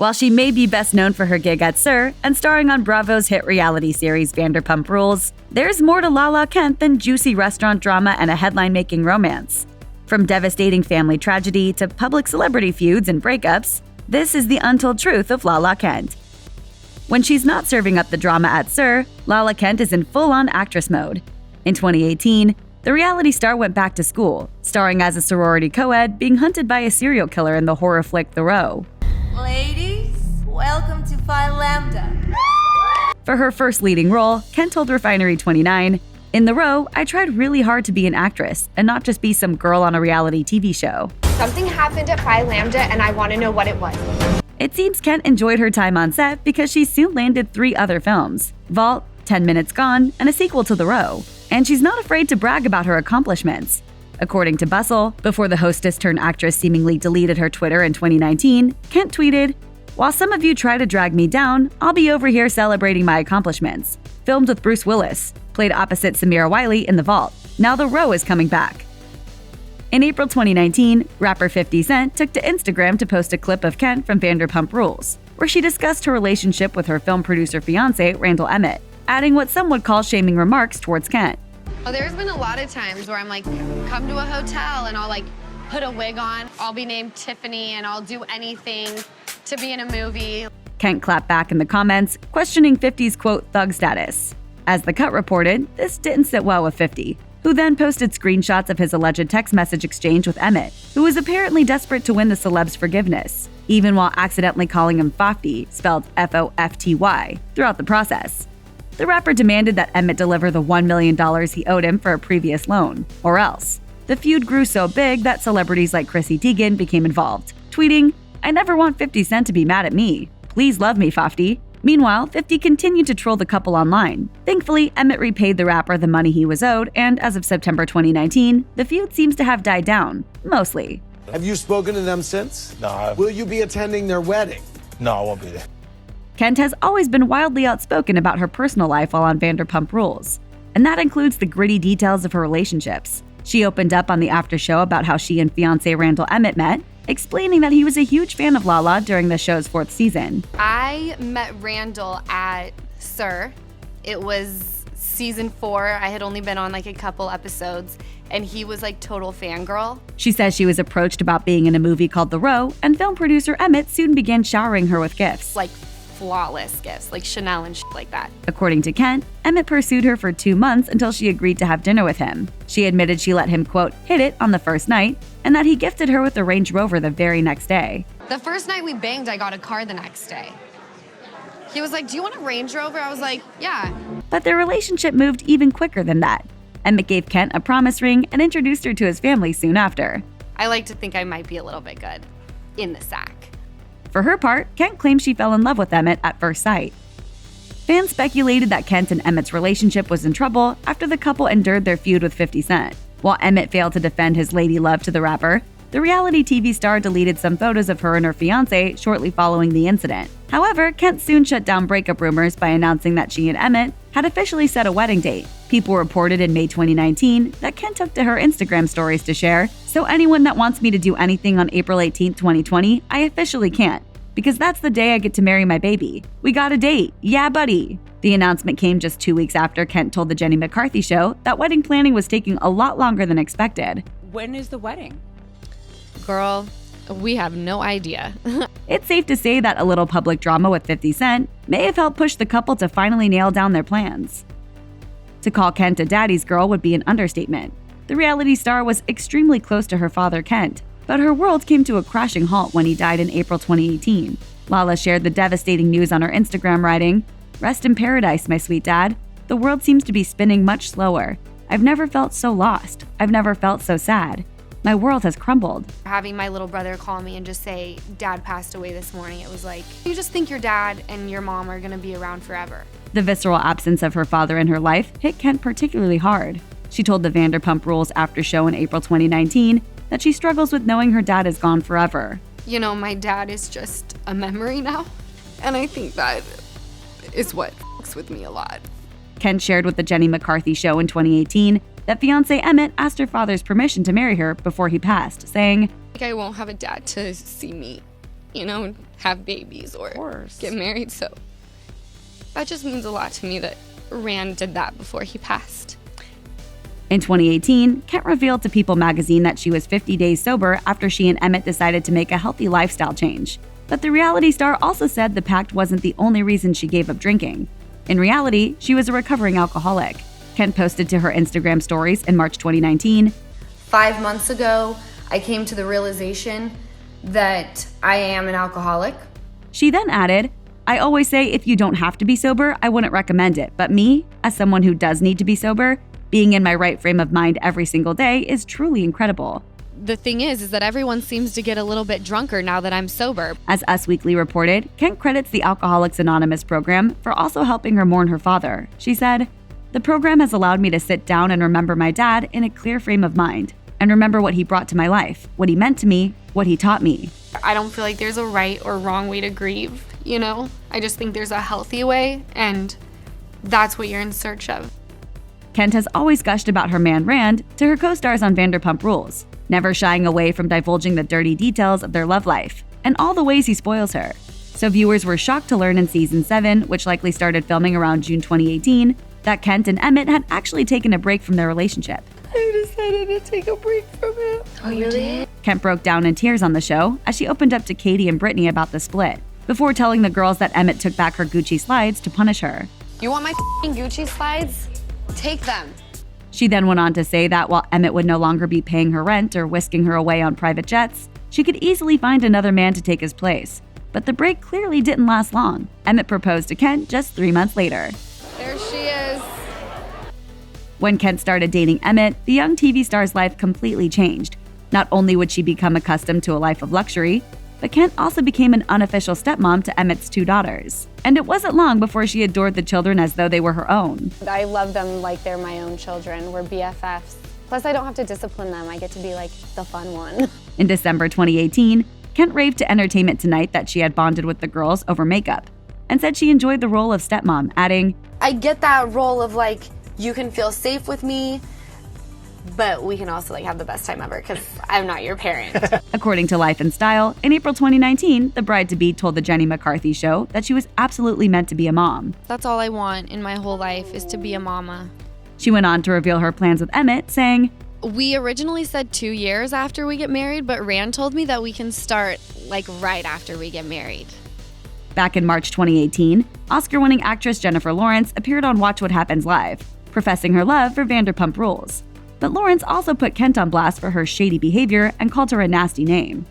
While she may be best known for her gig at SUR and starring on Bravo's hit reality series Vanderpump Rules, there's more to Lala Kent than juicy restaurant drama and a headline-making romance. From devastating family tragedy to public celebrity feuds and breakups, this is the untold truth of Lala Kent. When she's not serving up the drama at SUR, Lala Kent is in full-on actress mode. In 2018, the reality star went back to school, starring as a sorority co-ed being hunted by a serial killer in the horror flick The Row. Ladies, welcome to Phi Lambda. For her first leading role, Kent told Refinery29, "In The Row, I tried really hard to be an actress and not just be some girl on a reality TV show. Something happened at Phi Lambda and I want to know what it was." It seems Kent enjoyed her time on set because she soon landed 3 other films: Vault, 10 Minutes Gone, and a sequel to The Row. And she's not afraid to brag about her accomplishments. According to Bustle, before the hostess-turned-actress seemingly deleted her Twitter in 2019, Kent tweeted, "While some of you try to drag me down, I'll be over here celebrating my accomplishments. Filmed with Bruce Willis, played opposite Samira Wiley in The Vault. Now The Row is coming back." In April 2019, rapper 50 Cent took to Instagram to post a clip of Kent from Vanderpump Rules, where she discussed her relationship with her film producer fiancé, Randall Emmett, adding what some would call shaming remarks towards Kent. Well, there's been a lot of times where I'm like, come to a hotel and I'll like put a wig on. I'll be named Tiffany and I'll do anything to be in a movie. Kent clapped back in the comments, questioning 50's quote thug status. As The Cut reported, this didn't sit well with 50, who then posted screenshots of his alleged text message exchange with Emmett, who was apparently desperate to win the celeb's forgiveness, even while accidentally calling him Fofty, spelled F-O-F-T-Y, throughout the process. The rapper demanded that Emmett deliver the $1 million he owed him for a previous loan, or else. The feud grew so big that celebrities like Chrissy Teigen became involved, tweeting, "I never want 50 Cent to be mad at me. Please love me, Fofty." Meanwhile, 50 continued to troll the couple online. Thankfully, Emmett repaid the rapper the money he was owed, and as of September 2019, the feud seems to have died down, mostly. Have you spoken to them since? No. Will you be attending their wedding? No, I won't be there. Kent has always been wildly outspoken about her personal life while on Vanderpump Rules, and that includes the gritty details of her relationships. She opened up on the after show about how she and fiancé Randall Emmett met, explaining that he was a huge fan of Lala during the show's 4th season. I met Randall at SUR. It was season 4. I had only been on like a couple episodes, and he was like total fangirl. She says she was approached about being in a movie called The Row, and film producer Emmett soon began showering her with gifts. Like flawless gifts, like Chanel and shit like that. According to Kent, Emmett pursued her for 2 months until she agreed to have dinner with him. She admitted she let him, quote, hit it on the first night, and that he gifted her with a Range Rover the very next day. The first night we banged, I got a car the next day. He was like, "Do you want a Range Rover?" I was like, "Yeah." But their relationship moved even quicker than that. Emmett gave Kent a promise ring and introduced her to his family soon after. I like to think I might be a little bit good in the sack. For her part, Kent claims she fell in love with Emmett at first sight. Fans speculated that Kent and Emmett's relationship was in trouble after the couple endured their feud with 50 Cent. While Emmett failed to defend his lady love to the rapper, the reality TV star deleted some photos of her and her fiancé shortly following the incident. However, Kent soon shut down breakup rumors by announcing that she and Emmett had officially set a wedding date. People reported in May 2019 that Kent took to her Instagram stories to share, "So anyone that wants me to do anything on April 18, 2020, I officially can't, because that's the day I get to marry my baby. We got a date, yeah buddy." The announcement came just 2 weeks after Kent told the Jenny McCarthy Show that wedding planning was taking a lot longer than expected. When is the wedding? Girl, we have no idea. It's safe to say that a little public drama with 50 Cent may have helped push the couple to finally nail down their plans. To call Kent a daddy's girl would be an understatement. The reality star was extremely close to her father, Kent, but her world came to a crashing halt when he died in April 2018. Lala shared the devastating news on her Instagram, writing, "Rest in paradise, my sweet dad. The world seems to be spinning much slower. I've never felt so lost. I've never felt so sad. My world has crumbled." Having my little brother call me and just say, "Dad passed away this morning," it was like, you just think your dad and your mom are gonna be around forever. The visceral absence of her father in her life hit Kent particularly hard. She told the Vanderpump Rules after show in April 2019 that she struggles with knowing her dad is gone forever. You know, my dad is just a memory now, and I think that is what fucks with me a lot. Kent shared with the Jenny McCarthy Show in 2018 that fiancé Emmett asked her father's permission to marry her before he passed, saying, I won't have a dad to see me have babies or get married. So that just means a lot to me that Rand did that before he passed. In 2018, Kent revealed to People magazine that she was 50 days sober after she and Emmett decided to make a healthy lifestyle change. But the reality star also said the pact wasn't the only reason she gave up drinking. In reality, she was a recovering alcoholic. Kent posted to her Instagram stories in March 2019, 5 months ago, I came to the realization that I am an alcoholic. She then added, I always say if you don't have to be sober, I wouldn't recommend it. But me, as someone who does need to be sober, being in my right frame of mind every single day is truly incredible. The thing is that everyone seems to get a little bit drunker now that I'm sober. As Us Weekly reported, Kent credits the Alcoholics Anonymous program for also helping her mourn her father. She said, the program has allowed me to sit down and remember my dad in a clear frame of mind, and remember what he brought to my life, what he meant to me, what he taught me. I don't feel like there's a right or wrong way to grieve, I just think there's a healthy way, and that's what you're in search of. Kent has always gushed about her man Rand to her co-stars on Vanderpump Rules, never shying away from divulging the dirty details of their love life and all the ways he spoils her. So viewers were shocked to learn in season 7, which likely started filming around June 2018, that Kent and Emmett had actually taken a break from their relationship. I decided to take a break from him. Oh, you did? Kent broke down in tears on the show as she opened up to Katie and Brittany about the split, before telling the girls that Emmett took back her Gucci slides to punish her. You want my Gucci slides? Take them. She then went on to say that while Emmett would no longer be paying her rent or whisking her away on private jets, she could easily find another man to take his place. But the break clearly didn't last long. Emmett proposed to Kent just 3 months later. There she is. When Kent started dating Emmett, the young TV star's life completely changed. Not only would she become accustomed to a life of luxury, but Kent also became an unofficial stepmom to Emmett's 2 daughters. And it wasn't long before she adored the children as though they were her own. I love them like they're my own children. We're BFFs. Plus, I don't have to discipline them. I get to be like the fun one. In December 2018, Kent raved to Entertainment Tonight that she had bonded with the girls over makeup, and said she enjoyed the role of stepmom, adding, I get that role of you can feel safe with me, but we can also have the best time ever because I'm not your parent. According to Life and Style, in April 2019, the bride-to-be told the Jenny McCarthy Show that she was absolutely meant to be a mom. That's all I want in my whole life is to be a mama. She went on to reveal her plans with Emmett, saying, We originally said 2 years after we get married, but Rand told me that we can start right after we get married. Back in March 2018, Oscar-winning actress Jennifer Lawrence appeared on Watch What Happens Live, professing her love for Vanderpump Rules. But Lawrence also put Kent on blast for her shady behavior and called her a nasty name.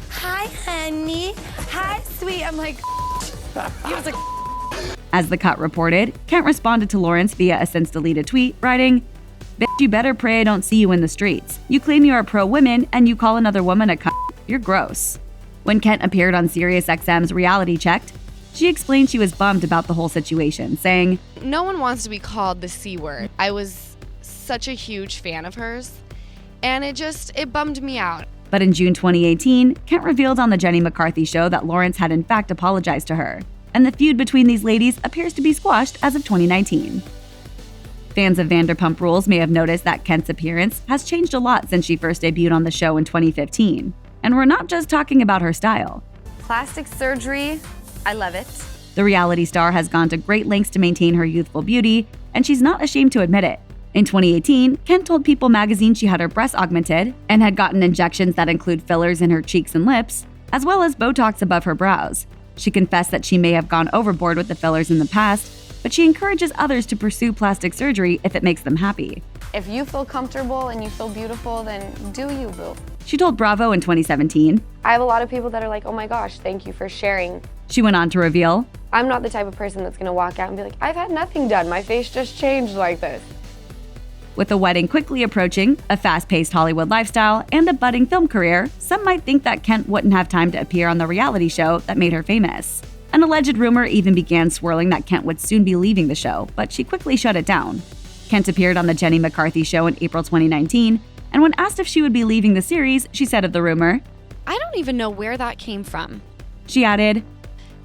Hi, honey. Hi, sweet. I'm like, he was like, As the cut reported, Kent responded to Lawrence via a since-deleted tweet, writing, Bitch, you better pray I don't see you in the streets. You claim you are pro-women and you call another woman a cunt. You're gross. When Kent appeared on SiriusXM's Reality Checked, she explained she was bummed about the whole situation, saying, No one wants to be called the C word. I was such a huge fan of hers, and it bummed me out. But in June 2018, Kent revealed on the Jenny McCarthy Show that Lawrence had in fact apologized to her, and the feud between these ladies appears to be squashed as of 2019. Fans of Vanderpump Rules may have noticed that Kent's appearance has changed a lot since she first debuted on the show in 2015. And we're not just talking about her style. plastic surgery. I love it. The reality star has gone to great lengths to maintain her youthful beauty, and she's not ashamed to admit it. In 2018, Kent told People magazine she had her breasts augmented and had gotten injections that include fillers in her cheeks and lips, as well as Botox above her brows. She confessed that she may have gone overboard with the fillers in the past, but she encourages others to pursue plastic surgery if it makes them happy. If you feel comfortable and you feel beautiful, then do you, boo. She told Bravo in 2017. I have a lot of people that are like, oh my gosh, thank you for sharing. She went on to reveal, I'm not the type of person that's gonna walk out and be like, I've had nothing done. My face just changed like this. with the wedding quickly approaching, a fast-paced Hollywood lifestyle, and a budding film career, some might think that Kent wouldn't have time to appear on the reality show that made her famous. An alleged rumor even began swirling that Kent would soon be leaving the show, but she quickly shut it down. Kent appeared on the Jenny McCarthy Show in April 2019, and when asked if she would be leaving the series, she said of the rumor, I don't even know where that came from. She added,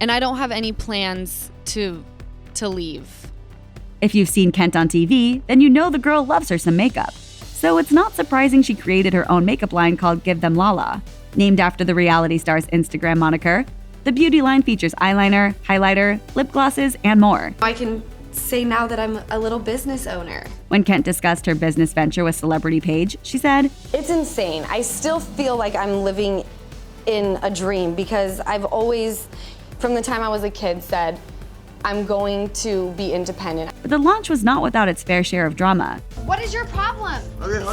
And I don't have any plans to leave. If you've seen Kent on TV, then you know the girl loves her some makeup. So it's not surprising she created her own makeup line called Give Them Lala. Named after the reality star's Instagram moniker, the beauty line features eyeliner, highlighter, lip glosses, and more. I can say now that I'm a little business owner. When Kent discussed her business venture with Celebrity Page, she said, "It's insane. I still feel like I'm living in a dream because I've always, from the time I was a kid, said I'm going to be independent." But the launch was not without its fair share of drama. What is your problem?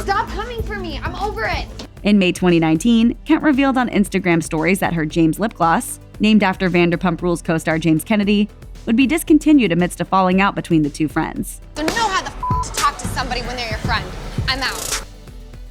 Stop coming for me. I'm over it. In May 2019, Kent revealed on Instagram stories that her James lip gloss, named after Vanderpump Rules co-star James Kennedy, would be discontinued amidst a falling out between the two friends. So know how to talk to somebody when they're your friend. I'm out.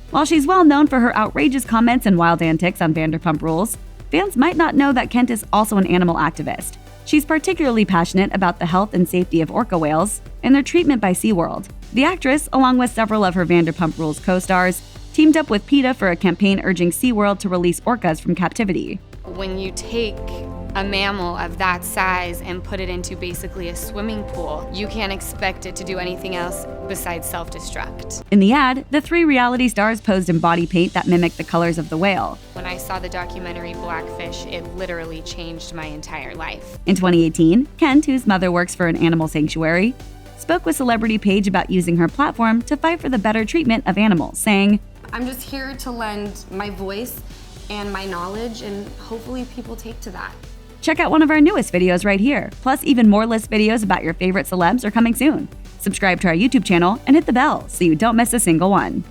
While she's well known for her outrageous comments and wild antics on Vanderpump Rules, fans might not know that Kent is also an animal activist. She's particularly passionate about the health and safety of orca whales and their treatment by SeaWorld. The actress, along with several of her Vanderpump Rules co-stars, teamed up with PETA for a campaign urging SeaWorld to release orcas from captivity. When you take a mammal of that size and put it into basically a swimming pool, you can't expect it to do anything else besides self-destruct. In the ad, the three reality stars posed in body paint that mimicked the colors of the whale. When I saw the documentary Blackfish, it literally changed my entire life. In 2018, Kent, whose mother works for an animal sanctuary, spoke with Celebrity Page about using her platform to fight for the better treatment of animals, saying, I'm just here to lend my voice and my knowledge, and hopefully people take to that. check out one of our newest videos right here. Plus, even more list videos about your favorite celebs are coming soon. Subscribe to our YouTube channel and hit the bell so you don't miss a single one.